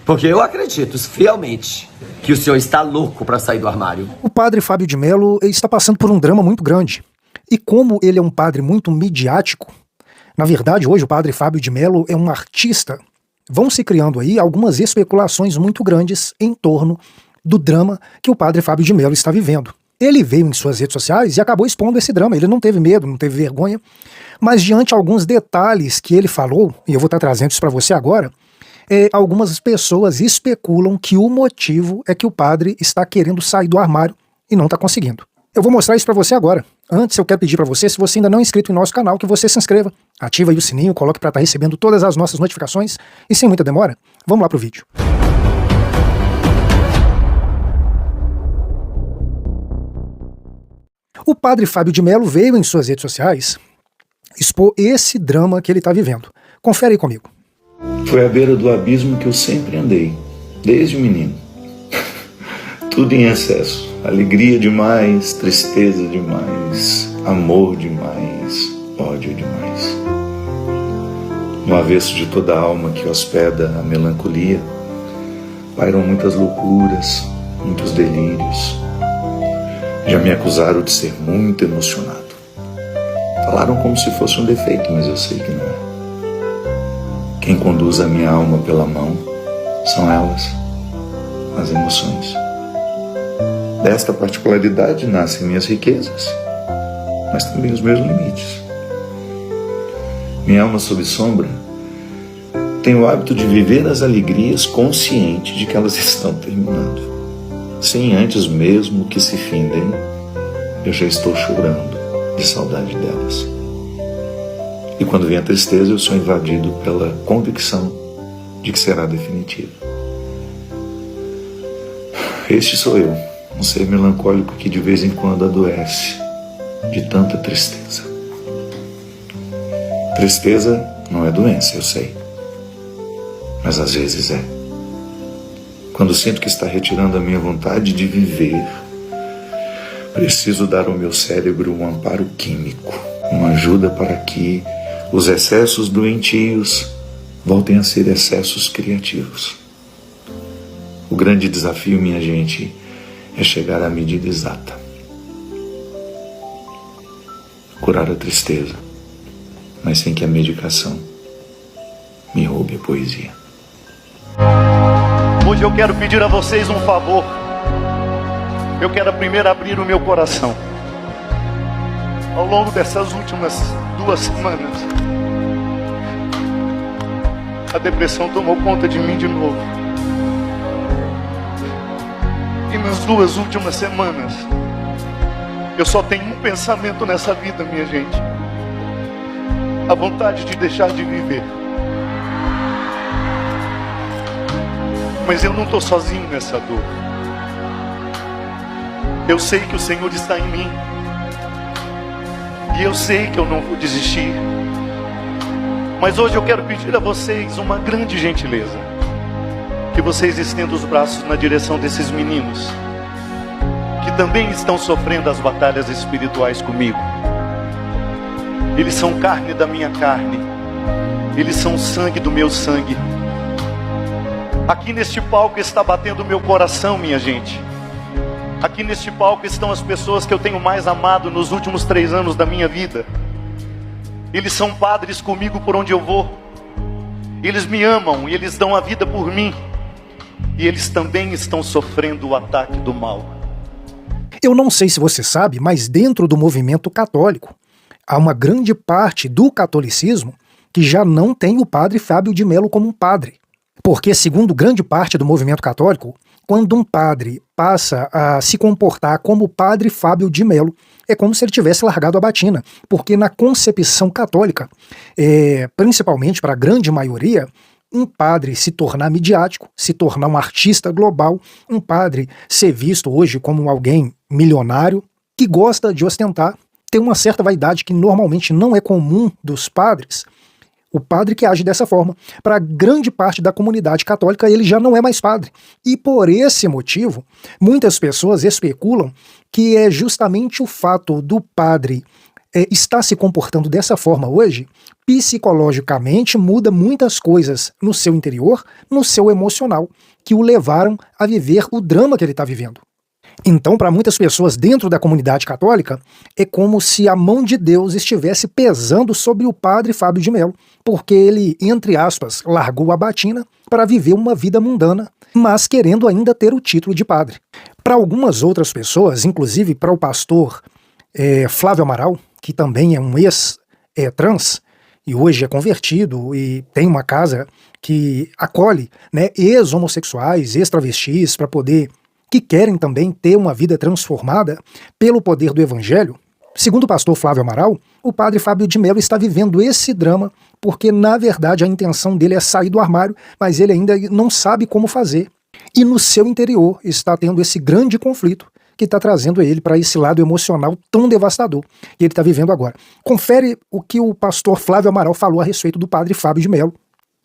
Porque eu acredito fielmente que o senhor está louco para sair do armário. O padre Fábio de Mello está passando por um drama muito grande. E como ele é um padre muito midiático, na verdade hoje o padre Fábio de Mello é um artista, vão se criando aí algumas especulações muito grandes em torno do drama que o padre Fábio de Mello está vivendo. Ele veio em suas redes sociais e acabou expondo esse drama. Ele não teve medo, não teve vergonha, mas diante de alguns detalhes que ele falou, e eu vou estar trazendo isso para você agora, algumas pessoas especulam que o motivo é que o padre está querendo sair do armário e não está conseguindo. Eu vou mostrar isso para você agora. Antes eu quero pedir para você, se você ainda não é inscrito em nosso canal, que você se inscreva, ativa aí o sininho, coloque para estar recebendo todas as nossas notificações e sem muita demora, vamos lá pro vídeo. O padre Fábio de Mello veio em suas redes sociais expor esse drama que ele está vivendo. Confere aí comigo. Foi à beira do abismo que eu sempre andei, desde menino. Tudo em excesso. Alegria demais, tristeza demais, amor demais, ódio demais. No avesso de toda a alma que hospeda a melancolia, pairam muitas loucuras, muitos delírios. Já me acusaram de ser muito emocionado. Falaram como se fosse um defeito, mas eu sei que não é. Quem conduz a minha alma pela mão são elas, as emoções. Desta particularidade nascem minhas riquezas, mas também os meus limites. Minha alma sob sombra tem o hábito de viver as alegrias consciente de que elas estão terminando. Sem antes mesmo que se findem, eu já estou chorando de saudade delas. E quando vem a tristeza, eu sou invadido pela convicção de que será definitivo. Este sou eu, um ser melancólico que de vez em quando adoece de tanta tristeza. Tristeza não é doença, eu sei, mas às vezes é. Quando sinto que está retirando a minha vontade de viver, preciso dar ao meu cérebro um amparo químico, uma ajuda para que os excessos doentios voltem a ser excessos criativos. O grande desafio, minha gente, é chegar à medida exata. Curar a tristeza, mas sem que a medicação me roube a poesia. Hoje eu quero pedir a vocês um favor. Eu quero primeiro abrir o meu coração. Ao longo dessas últimas 2 semanas, a depressão tomou conta de mim de novo. E nas 2 últimas semanas, eu só tenho um pensamento nessa vida, minha gente: a vontade de deixar de viver. Mas eu não estou sozinho nessa dor. Eu sei que o Senhor está em mim. E eu sei que eu não vou desistir. Mas hoje eu quero pedir a vocês uma grande gentileza. Que vocês estendam os braços na direção desses meninos, que também estão sofrendo as batalhas espirituais comigo. Eles são carne da minha carne. Eles são sangue do meu sangue. Aqui neste palco está batendo o meu coração, minha gente. Aqui neste palco estão as pessoas que eu tenho mais amado nos últimos 3 anos da minha vida. Eles são padres comigo por onde eu vou. Eles me amam e eles dão a vida por mim. E eles também estão sofrendo o ataque do mal. Eu não sei se você sabe, mas dentro do movimento católico, há uma grande parte do catolicismo que já não tem o padre Fábio de Mello como um padre. Porque, segundo grande parte do movimento católico, quando um padre passa a se comportar como o padre Fábio de Mello, é como se ele tivesse largado a batina. Porque na concepção católica, principalmente para a grande maioria, um padre se tornar midiático, se tornar um artista global, um padre ser visto hoje como alguém milionário, que gosta de ostentar, tem uma certa vaidade que normalmente não é comum dos padres. O padre que age dessa forma, para grande parte da comunidade católica, ele já não é mais padre. E por esse motivo, muitas pessoas especulam que é justamente o fato do padre está se comportando dessa forma hoje, psicologicamente muda muitas coisas no seu interior, no seu emocional, que o levaram a viver o drama que ele está vivendo. Então, para muitas pessoas dentro da comunidade católica, é como se a mão de Deus estivesse pesando sobre o padre Fábio de Mello, porque ele, entre aspas, largou a batina para viver uma vida mundana, mas querendo ainda ter o título de padre. Para algumas outras pessoas, inclusive para o pastor Flávio Amaral, que também é um ex-trans, e hoje é convertido e tem uma casa que acolhe, né, ex-homossexuais, ex-travestis, para poder, que querem também ter uma vida transformada pelo poder do evangelho. Segundo o pastor Flávio Amaral, o padre Fábio de Mello está vivendo esse drama porque, na verdade, a intenção dele é sair do armário, mas ele ainda não sabe como fazer. E no seu interior está tendo esse grande conflito que está trazendo ele para esse lado emocional tão devastador que ele está vivendo agora. Confere o que o pastor Flávio Amaral falou a respeito do padre Fábio de Mello.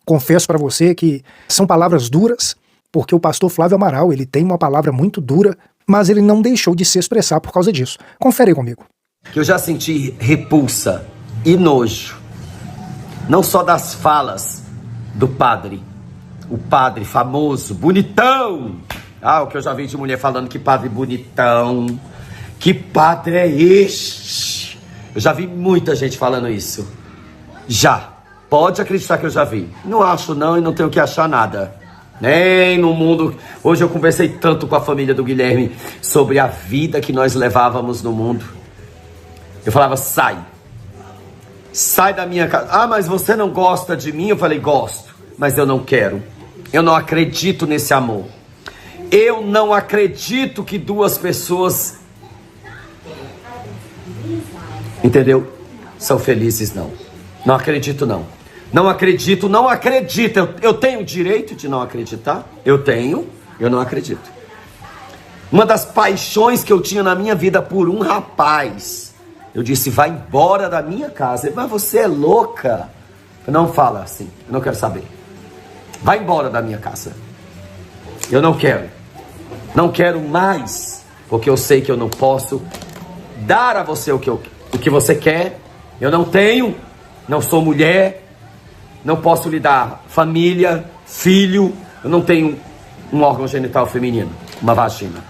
Confesso para você que são palavras duras, porque o pastor Flávio Amaral ele tem uma palavra muito dura, mas ele não deixou de se expressar por causa disso. Confere aí comigo. Que eu já senti repulsa e nojo, não só das falas do padre, o padre famoso, bonitão. O que eu já vi de mulher falando que padre bonitão, que padre é este? Eu já vi muita gente falando isso. Já. Pode acreditar que eu já vi. Não acho não e não tenho que achar nada. Nem no mundo. Hoje eu conversei tanto com a família do Guilherme sobre a vida que nós levávamos no mundo. Eu falava, sai da minha casa. Mas você não gosta de mim? Eu falei, gosto, mas eu não quero. Eu não acredito nesse amor. Eu não acredito que duas pessoas, entendeu? São felizes, não. Não acredito, não. Não acredito, não acredito. Eu tenho o direito de não acreditar? Eu tenho, eu não acredito. Uma das paixões que eu tinha na minha vida por um rapaz, eu disse, vai embora da minha casa. Ele, mas você é louca. Não fala assim, eu não quero saber. Vai embora da minha casa. Eu não quero. Não quero mais, porque eu sei que eu não posso dar a você o que você quer. Eu não tenho, não sou mulher, não posso lhe dar família, filho. Eu não tenho um órgão genital feminino, uma vagina.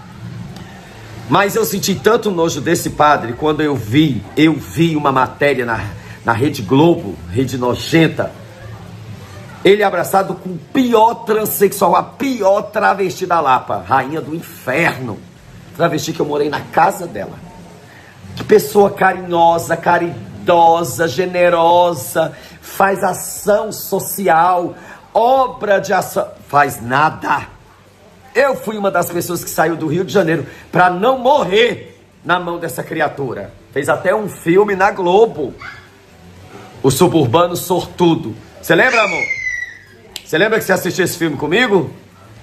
Mas eu senti tanto nojo desse padre quando eu vi uma matéria na Rede Globo, Rede Nojenta, ele abraçado com o pior transexual, a pior travesti da Lapa, rainha do inferno. Travesti que eu morei na casa dela. Que pessoa carinhosa, caridosa, generosa, faz ação social, obra de ação, faz nada. Eu fui uma das pessoas que saiu do Rio de Janeiro para não morrer na mão dessa criatura. Fez até um filme na Globo, O Suburbano Sortudo. Você lembra, amor? Você lembra que você assistiu esse filme comigo?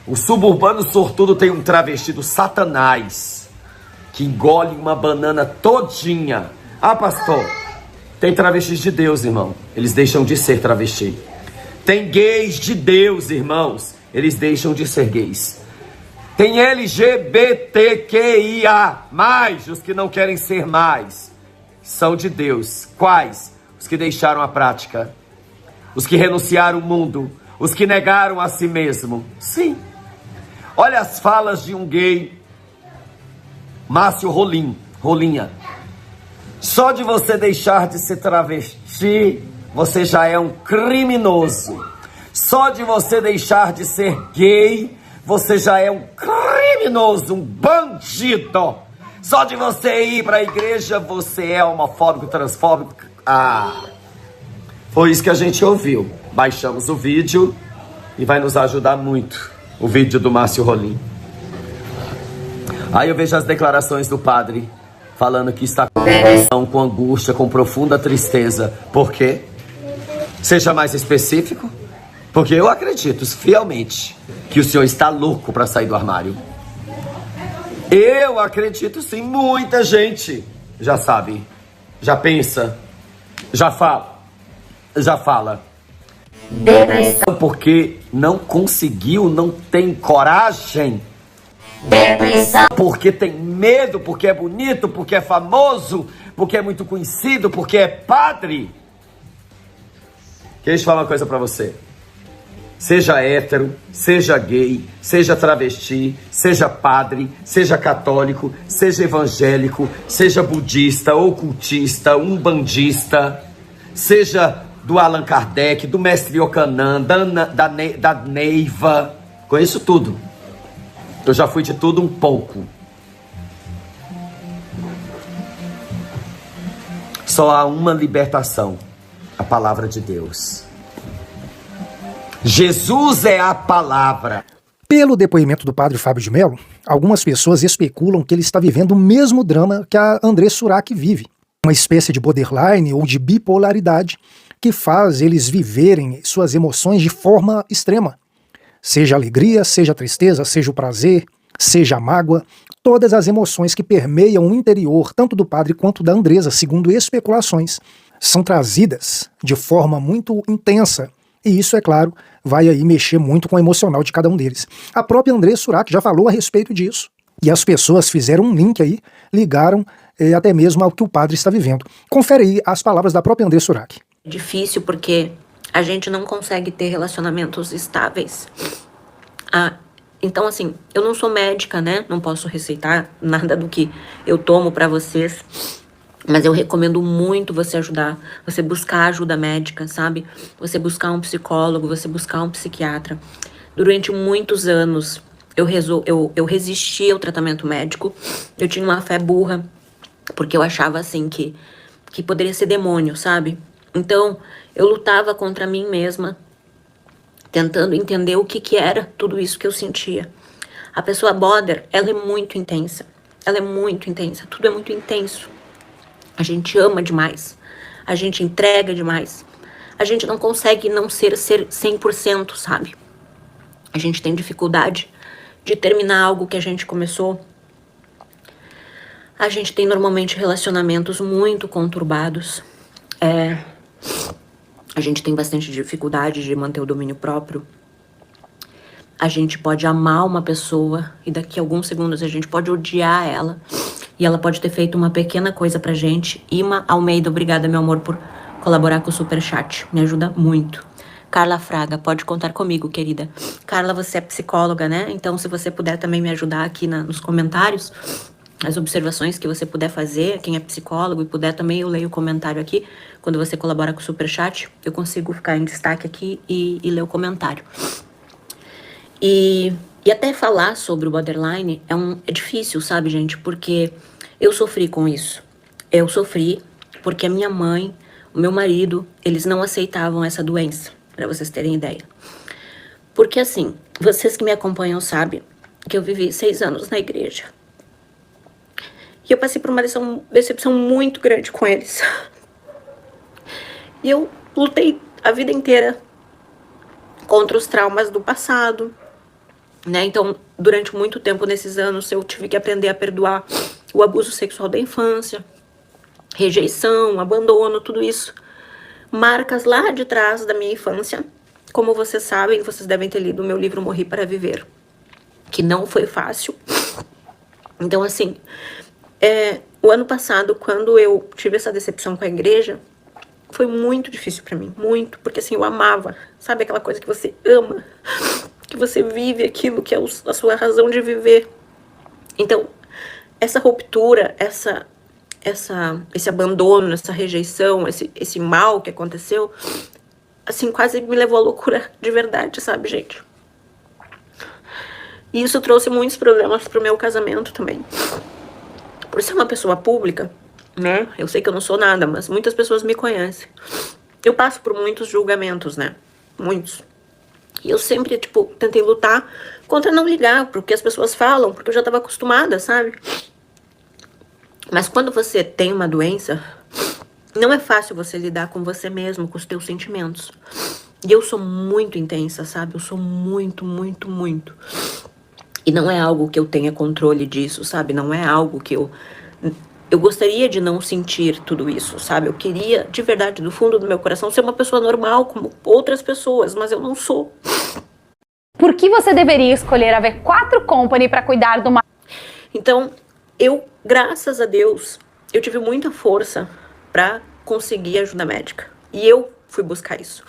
O Suburbano Sortudo tem um travesti do Satanás que engole uma banana todinha. Pastor, tem travestis de Deus, irmão. Eles deixam de ser travesti. Tem gays de Deus, irmãos. Eles deixam de ser gays. Tem LGBTQIA+, os que não querem ser mais. São de Deus. Quais? Os que deixaram a prática. Os que renunciaram o mundo. Os que negaram a si mesmo. Sim. Olha as falas de um gay, Márcio Rolinha. Só de você deixar de ser travesti, você já é um criminoso. Só de você deixar de ser gay, você já é um criminoso, um bandido. Só de você ir para a igreja, você é homofóbico, transfóbico. Foi isso que a gente ouviu. Baixamos o vídeo e vai nos ajudar muito. O vídeo do Márcio Rolim. Aí eu vejo as declarações do padre falando que está com angústia, com profunda tristeza. Por quê? Seja mais específico. Porque eu acredito fielmente que o senhor está louco para sair do armário. Eu acredito sim. Muita gente já sabe, já pensa, já fala. Porque não conseguiu, não tem coragem depressão, porque tem medo, porque é bonito, porque é famoso, porque é muito conhecido, porque é padre. Deixa eu falar uma coisa pra você. Seja hétero, seja gay, seja travesti, seja padre, seja católico, seja evangélico, seja budista, ocultista, umbandista, seja do Allan Kardec, do Mestre Yogananda, da Neiva. Conheço tudo. Eu já fui de tudo um pouco. Só há uma libertação: a palavra de Deus. Jesus é a palavra. Pelo depoimento do padre Fábio de Mello, algumas pessoas especulam que ele está vivendo o mesmo drama que a André Surak vive. Uma espécie de borderline ou de bipolaridade que faz eles viverem suas emoções de forma extrema. Seja a alegria, seja a tristeza, seja o prazer, seja a mágoa, todas as emoções que permeiam o interior, tanto do padre quanto da Andresa, segundo especulações, são trazidas de forma muito intensa. E isso, é claro, vai aí mexer muito com o emocional de cada um deles. A própria André Surak já falou a respeito disso. E as pessoas fizeram um link aí, ligaram até mesmo ao que o padre está vivendo. Confere aí as palavras da própria André Surak. Difícil porque a gente não consegue ter relacionamentos estáveis. Então, assim, eu não sou médica, né? Não posso receitar nada do que eu tomo pra vocês. Mas eu recomendo muito você buscar ajuda médica, sabe? Você buscar um psicólogo, você buscar um psiquiatra. Durante muitos anos, eu resisti ao tratamento médico. Eu tinha uma fé burra, porque eu achava, assim, que poderia ser demônio, sabe? Então, eu lutava contra mim mesma, tentando entender o que era tudo isso que eu sentia. A pessoa border, ela é muito intensa. Ela é muito intensa, tudo é muito intenso. A gente ama demais, a gente entrega demais, a gente não consegue não ser 100%, sabe? A gente tem dificuldade de terminar algo que a gente começou. A gente tem normalmente relacionamentos muito conturbados. A gente tem bastante dificuldade de manter o domínio próprio. A gente pode amar uma pessoa e daqui a alguns segundos a gente pode odiar ela. E ela pode ter feito uma pequena coisa pra gente. Ima Almeida, obrigada, meu amor, por colaborar com o Superchat. Me ajuda muito. Carla Fraga, pode contar comigo, querida. Carla, você é psicóloga, né? Então, se você puder também me ajudar aqui nos comentários, as observações que você puder fazer, quem é psicólogo e puder também, eu leio o comentário aqui. Quando você colabora com o Superchat, eu consigo ficar em destaque aqui e ler o comentário. E até falar sobre o borderline é difícil, sabe, gente? Porque eu sofri com isso. Eu sofri porque a minha mãe, o meu marido, eles não aceitavam essa doença, pra vocês terem ideia. Porque assim, vocês que me acompanham sabem que eu vivi 6 anos na igreja. E eu passei por uma decepção muito grande com eles. E eu lutei a vida inteira contra os traumas do passado, né? Então, durante muito tempo nesses anos, eu tive que aprender a perdoar o abuso sexual da infância, rejeição, abandono, tudo isso. Marcas lá de trás da minha infância. Como vocês sabem, vocês devem ter lido o meu livro Morri para Viver, que não foi fácil. Então, assim, o ano passado, quando eu tive essa decepção com a igreja, foi muito difícil pra mim, muito, porque assim, eu amava, sabe aquela coisa que você ama, que você vive aquilo que é a sua razão de viver. Então, essa ruptura, esse abandono, essa rejeição, esse mal que aconteceu, assim, quase me levou à loucura de verdade, sabe, gente? E isso trouxe muitos problemas pro meu casamento também. Por ser uma pessoa pública, né? Eu sei que eu não sou nada, mas muitas pessoas me conhecem. Eu passo por muitos julgamentos, né? Muitos. E eu sempre, tentei lutar contra não ligar pro que as pessoas falam, porque eu já tava acostumada, sabe? Mas quando você tem uma doença, não é fácil você lidar com você mesmo, com os teus sentimentos. E eu sou muito intensa, sabe? Eu sou muito, muito, muito. E não é algo que eu tenha controle disso, sabe? Não é algo que eu gostaria de não sentir tudo isso, sabe? Eu queria, de verdade, do fundo do meu coração, ser uma pessoa normal, como outras pessoas, mas eu não sou. Por que você deveria escolher a V4 Company para cuidar do Então, graças a Deus, eu tive muita força para conseguir ajuda médica. E eu fui buscar isso.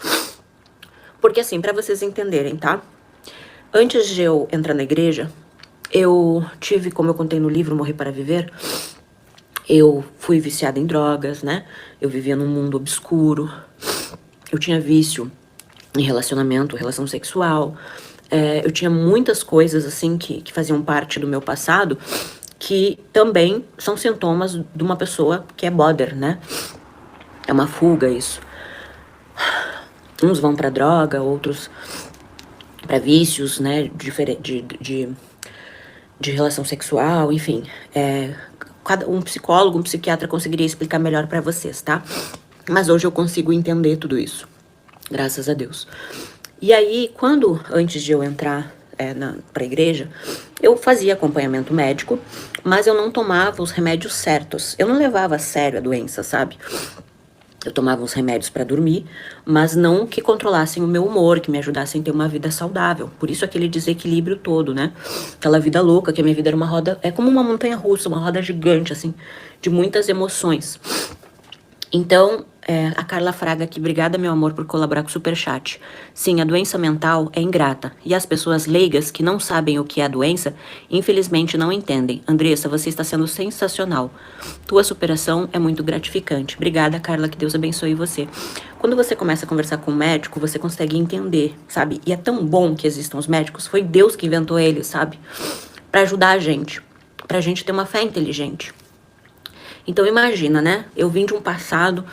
Porque assim, para vocês entenderem, tá? Antes de eu entrar na igreja, eu tive, como eu contei no livro Morrer para Viver, eu fui viciada em drogas, né? Eu vivia num mundo obscuro. Eu tinha vício em relacionamento, relação sexual. Eu tinha muitas coisas, assim, que faziam parte do meu passado, que também são sintomas de uma pessoa que é border, né? É uma fuga isso. Uns vão pra droga, outros pra vícios, né? De relação sexual, enfim. Um psicólogo, um psiquiatra conseguiria explicar melhor pra vocês, tá? Mas hoje eu consigo entender tudo isso. Graças a Deus. E aí, antes de eu entrar pra igreja, eu fazia acompanhamento médico, mas eu não tomava os remédios certos. Eu não levava a sério a doença, sabe? Eu tomava uns remédios pra dormir, mas não que controlassem o meu humor, que me ajudassem a ter uma vida saudável. Por isso aquele desequilíbrio todo, né? Aquela vida louca, que a minha vida era uma roda... É como uma montanha russa, uma roda gigante, assim, de muitas emoções. Então, a Carla Fraga aqui, obrigada, meu amor, por colaborar com o Superchat. Sim, a doença mental é ingrata. E as pessoas leigas que não sabem o que é a doença, infelizmente não entendem. Andressa, você está sendo sensacional. Tua superação é muito gratificante. Obrigada, Carla, que Deus abençoe você. Quando você começa a conversar com o médico, você consegue entender, sabe? E é tão bom que existam os médicos. Foi Deus que inventou eles, sabe? Pra ajudar a gente. Pra gente ter uma fé inteligente. Então imagina, né? Eu vim de um passado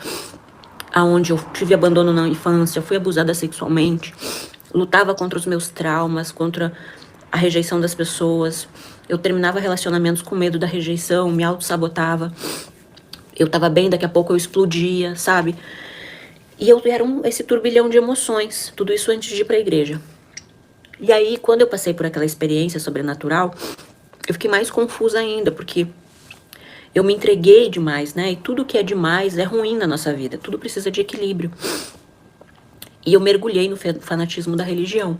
onde eu tive abandono na infância, fui abusada sexualmente, lutava contra os meus traumas, contra a rejeição das pessoas. Eu terminava relacionamentos com medo da rejeição, me auto-sabotava. Eu tava bem, daqui a pouco eu explodia, sabe? E eu era esse turbilhão de emoções, tudo isso antes de ir pra igreja. E aí, quando eu passei por aquela experiência sobrenatural, eu fiquei mais confusa ainda, porque eu me entreguei demais, né? E tudo que é demais é ruim na nossa vida. Tudo precisa de equilíbrio. E eu mergulhei no fanatismo da religião.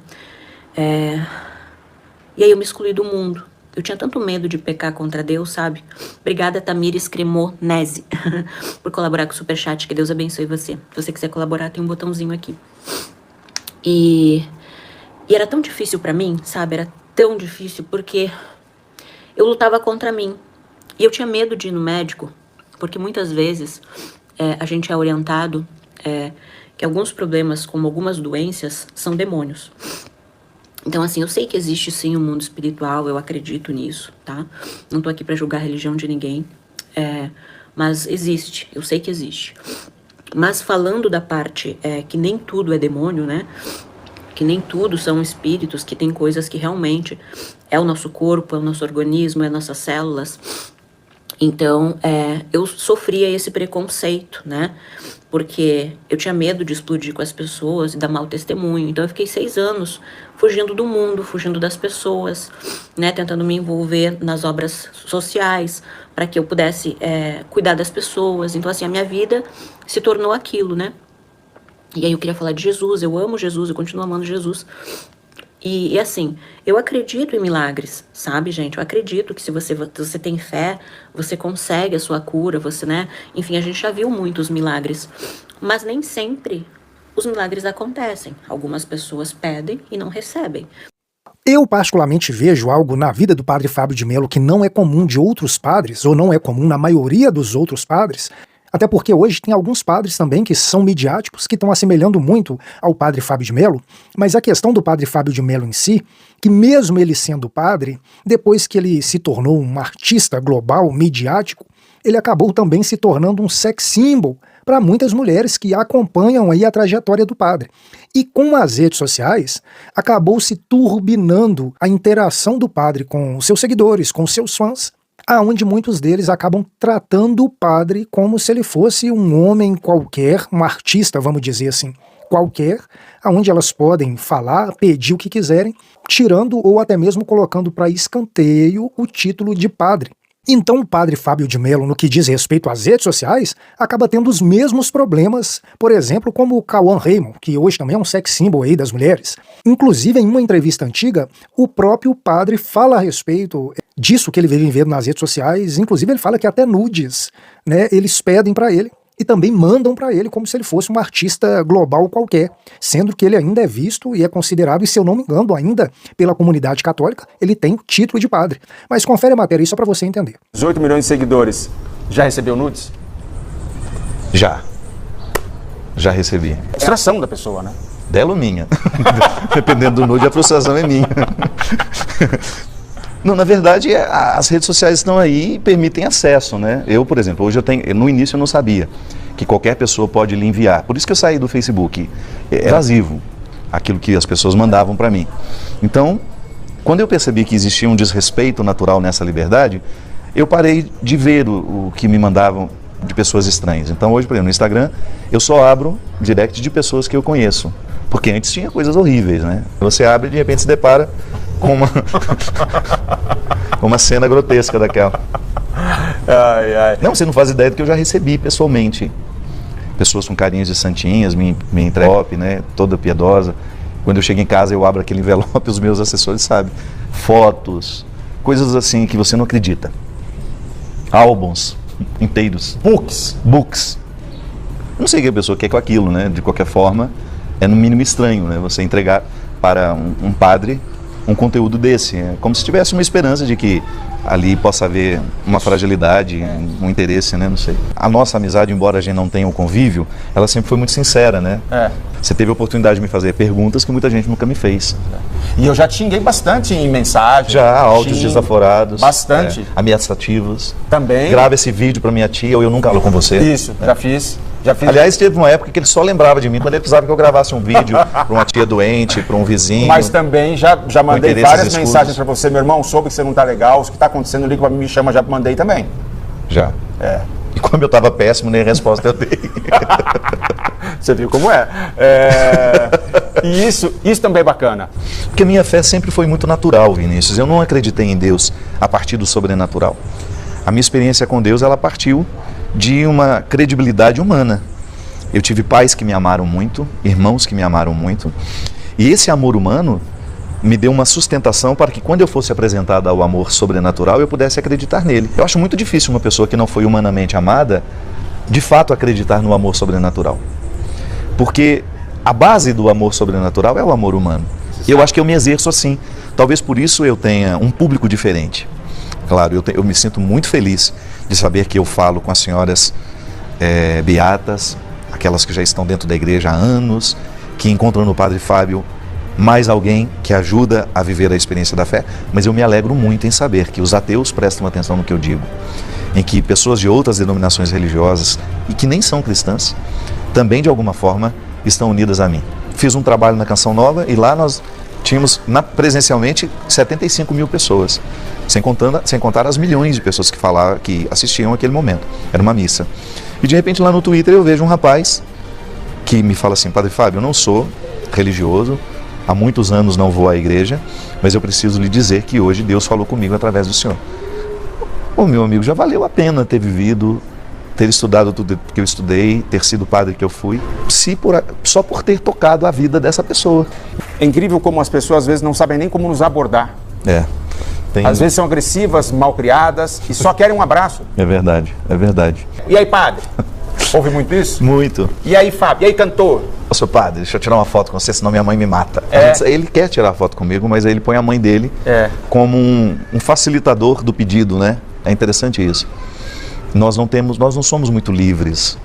E aí eu me excluí do mundo. Eu tinha tanto medo de pecar contra Deus, sabe? Obrigada, Tamires Cremonese, por colaborar com o Superchat. Que Deus abençoe você. Se você quiser colaborar, tem um botãozinho aqui. E era tão difícil pra mim, sabe? Era tão difícil porque eu lutava contra mim. E eu tinha medo de ir no médico, porque muitas vezes a gente é orientado que alguns problemas, como algumas doenças, são demônios. Então, assim, eu sei que existe sim um mundo espiritual, eu acredito nisso, tá? Não tô aqui pra julgar a religião de ninguém, mas existe, eu sei que existe. Mas falando da parte que nem tudo é demônio, né? Que nem tudo são espíritos, que tem coisas que realmente é o nosso corpo, é o nosso organismo, é as nossas células. Então, eu sofria esse preconceito, né? Porque eu tinha medo de explodir com as pessoas e dar mau testemunho. Então, eu fiquei 6 anos fugindo do mundo, fugindo das pessoas, né? Tentando me envolver nas obras sociais para que eu pudesse cuidar das pessoas. Então, assim, a minha vida se tornou aquilo, né? E aí eu queria falar de Jesus. Eu amo Jesus, eu continuo amando Jesus. E assim, eu acredito em milagres, sabe, gente? Eu acredito que se você tem fé, você consegue a sua cura, você, né? Enfim, a gente já viu muitos milagres. Mas nem sempre os milagres acontecem. Algumas pessoas pedem e não recebem. Eu particularmente vejo algo na vida do padre Fábio de Mello que não é comum de outros padres, ou não é comum na maioria dos outros padres. Até porque hoje tem alguns padres também que são midiáticos, que estão assemelhando muito ao padre Fábio de Mello, mas a questão do padre Fábio de Mello em si, que mesmo ele sendo padre, depois que ele se tornou um artista global, midiático, ele acabou também se tornando um sex symbol para muitas mulheres que acompanham aí a trajetória do padre. E com as redes sociais, acabou se turbinando a interação do padre com os seus seguidores, com os seus fãs, aonde muitos deles acabam tratando o padre como se ele fosse um homem qualquer, um artista, vamos dizer assim, qualquer, aonde elas podem falar, pedir o que quiserem, tirando ou até mesmo colocando para escanteio o título de padre. Então o padre Fábio de Mello, no que diz respeito às redes sociais, acaba tendo os mesmos problemas, por exemplo, como o Cauã Raymond, que hoje também é um sex symbol aí das mulheres. Inclusive, em uma entrevista antiga, o próprio padre fala a respeito disso que ele vem vendo nas redes sociais, inclusive ele fala que até nudes, né, eles pedem para ele e também mandam para ele como se ele fosse um artista global qualquer, sendo que ele ainda é visto e é considerado, e se eu não me engano, ainda pela comunidade católica, ele tem o título de padre. Mas confere a matéria aí só para você entender. 18 milhões de seguidores, já recebeu nudes? Já recebi. Frustração da pessoa, né? Dela ou minha? Dependendo do nude, a frustração é minha. Não, na verdade, as redes sociais estão aí e permitem acesso, né? Eu, por exemplo, hoje no início eu não sabia que qualquer pessoa pode lhe enviar. Por isso que eu saí do Facebook. É invasivo aquilo que as pessoas mandavam para mim. Então, quando eu percebi que existia um desrespeito natural nessa liberdade, eu parei de ver o que me mandavam de pessoas estranhas. Então, hoje, por exemplo, no Instagram, eu só abro direct de pessoas que eu conheço. Porque antes tinha coisas horríveis, né? Você abre e de repente se depara com uma cena grotesca daquela. Ai, ai. Não, você não faz ideia do que eu já recebi pessoalmente. Pessoas com carinhas de santinhas, me envelope, né? Toda piedosa. Quando eu chego em casa, eu abro aquele envelope, os meus assessores sabem. Fotos, coisas assim que você não acredita. Álbuns inteiros. Books. Não sei o que a pessoa quer com aquilo, né? De qualquer forma, é no mínimo estranho, né? Você entregar para um padre um conteúdo desse. É como se tivesse uma esperança de que ali possa haver uma fragilidade, um interesse, né? Não sei. A nossa amizade, embora a gente não tenha um convívio, ela sempre foi muito sincera, né? Você teve a oportunidade de me fazer perguntas que muita gente nunca me fez. E eu já te xinguei bastante em mensagem. Já, áudios desaforados. Bastante. Ameaçativos. Também. Grava esse vídeo para minha tia ou eu nunca falo com você. Isso, já fiz. Aliás, teve uma época que ele só lembrava de mim quando ele precisava que eu gravasse um vídeo para uma tia doente, para um vizinho. Mas também já mandei várias mensagens para você, meu irmão, soube que você não tá legal, o que tá acontecendo, liga para mim, me chama, já mandei também. Já. E como eu tava péssimo, nem resposta eu dei. Você viu como é. E isso também é bacana. Porque a minha fé sempre foi muito natural, Vinícius. Eu não acreditei em Deus a partir do sobrenatural. A minha experiência com Deus, ela partiu de uma credibilidade humana. Eu tive pais que me amaram muito, irmãos que me amaram muito, e esse amor humano me deu uma sustentação para que quando eu fosse apresentado ao amor sobrenatural, eu pudesse acreditar nele. Eu acho muito difícil uma pessoa que não foi humanamente amada, de fato acreditar no amor sobrenatural. Porque a base do amor sobrenatural é o amor humano. E eu acho que eu me exerço assim. Talvez por isso eu tenha um público diferente. Claro, eu me sinto muito feliz de saber que eu falo com as senhoras beatas, aquelas que já estão dentro da igreja há anos, que encontram no Padre Fábio mais alguém que ajuda a viver a experiência da fé, mas eu me alegro muito em saber que os ateus prestam atenção no que eu digo, em que pessoas de outras denominações religiosas e que nem são cristãs, também de alguma forma estão unidas a mim. Fiz um trabalho na Canção Nova e lá nós tínhamos presencialmente 75 mil pessoas, sem contar as milhões de pessoas que assistiam àquele momento. Era uma missa. E de repente lá no Twitter eu vejo um rapaz que me fala assim: Padre Fábio, eu não sou religioso, há muitos anos não vou à igreja, mas eu preciso lhe dizer que hoje Deus falou comigo através do senhor. Ô meu amigo, já valeu a pena ter vivido, ter estudado tudo que eu estudei, ter sido padre que eu fui, só por ter tocado a vida dessa pessoa. É incrível como as pessoas às vezes não sabem nem como nos abordar. Às vezes são agressivas, mal criadas e só querem um abraço. É verdade, é verdade. E aí, padre? Ouve muito isso? Muito. E aí, Fábio? E aí, cantor? Ô, seu padre, deixa eu tirar uma foto com você, senão minha mãe me mata. Ele quer tirar foto comigo, mas aí ele põe a mãe dele como um facilitador do pedido, né? É interessante isso. Nós não somos muito livres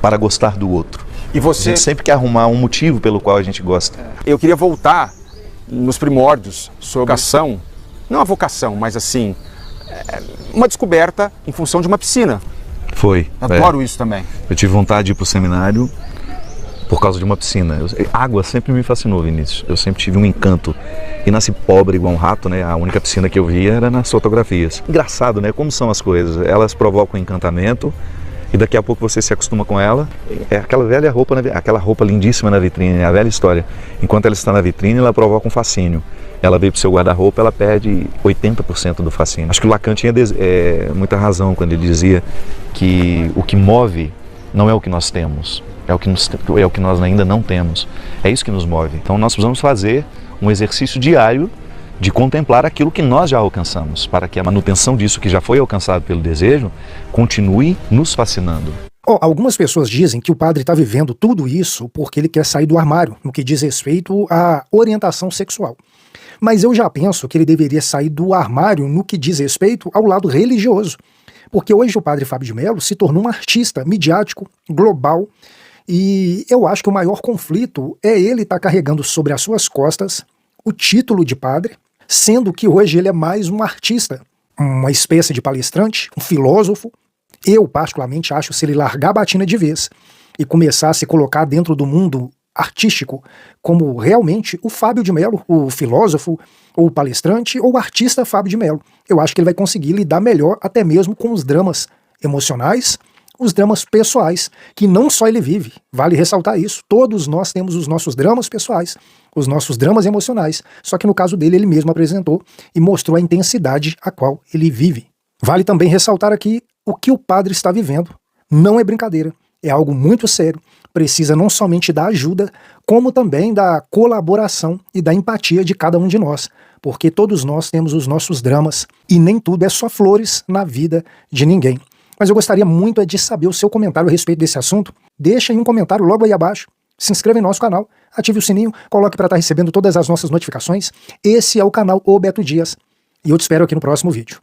para gostar do outro. E você... A gente sempre quer arrumar um motivo pelo qual a gente gosta. Eu queria voltar nos primórdios sobre vocação, não a vocação, mas assim, uma descoberta em função de uma piscina. Foi. Adoro isso também. Eu tive vontade de ir para o seminário por causa de uma piscina. Água sempre me fascinou, Vinícius. Eu sempre tive um encanto. E nasci pobre igual um rato, né? A única piscina que eu via era nas fotografias. Engraçado, né? Como são as coisas. Elas provocam encantamento e daqui a pouco você se acostuma com ela. É aquela velha roupa, aquela roupa lindíssima na vitrine, é a velha história. Enquanto ela está na vitrine, ela provoca um fascínio. ela veio para o seu guarda-roupa, ela perde 80% do fascínio. Acho que o Lacan tinha muita razão quando ele dizia que o que move não é o que nós temos, é o que nós ainda não temos. É isso que nos move. Então nós precisamos fazer um exercício diário de contemplar aquilo que nós já alcançamos, para que a manutenção disso que já foi alcançado pelo desejo continue nos fascinando. Algumas pessoas dizem que o padre está vivendo tudo isso porque ele quer sair do armário, no que diz respeito à orientação sexual. Mas eu já penso que ele deveria sair do armário no que diz respeito ao lado religioso. Porque hoje o padre Fábio de Mello se tornou um artista midiático, global, e eu acho que o maior conflito é ele estar carregando sobre as suas costas o título de padre, sendo que hoje ele é mais um artista, uma espécie de palestrante, um filósofo. Eu, particularmente, acho que se ele largar a batina de vez e começar a se colocar dentro do mundo artístico como realmente o Fábio de Mello, o filósofo, ou o palestrante, ou o artista Fábio de Mello, eu acho que ele vai conseguir lidar melhor até mesmo com os dramas emocionais, os dramas pessoais, que não só ele vive, vale ressaltar isso, todos nós temos os nossos dramas pessoais, os nossos dramas emocionais, só que no caso dele ele mesmo apresentou e mostrou a intensidade a qual ele vive. Vale também ressaltar aqui o que o padre está vivendo. Não é brincadeira, é algo muito sério, precisa não somente da ajuda, como também da colaboração e da empatia de cada um de nós, porque todos nós temos os nossos dramas e nem tudo é só flores na vida de ninguém. Mas eu gostaria muito de saber o seu comentário a respeito desse assunto. Deixa aí um comentário logo aí abaixo, se inscreva em nosso canal, ative o sininho, coloque para estar recebendo todas as nossas notificações. Esse é o canal O Beto Dias e eu te espero aqui no próximo vídeo.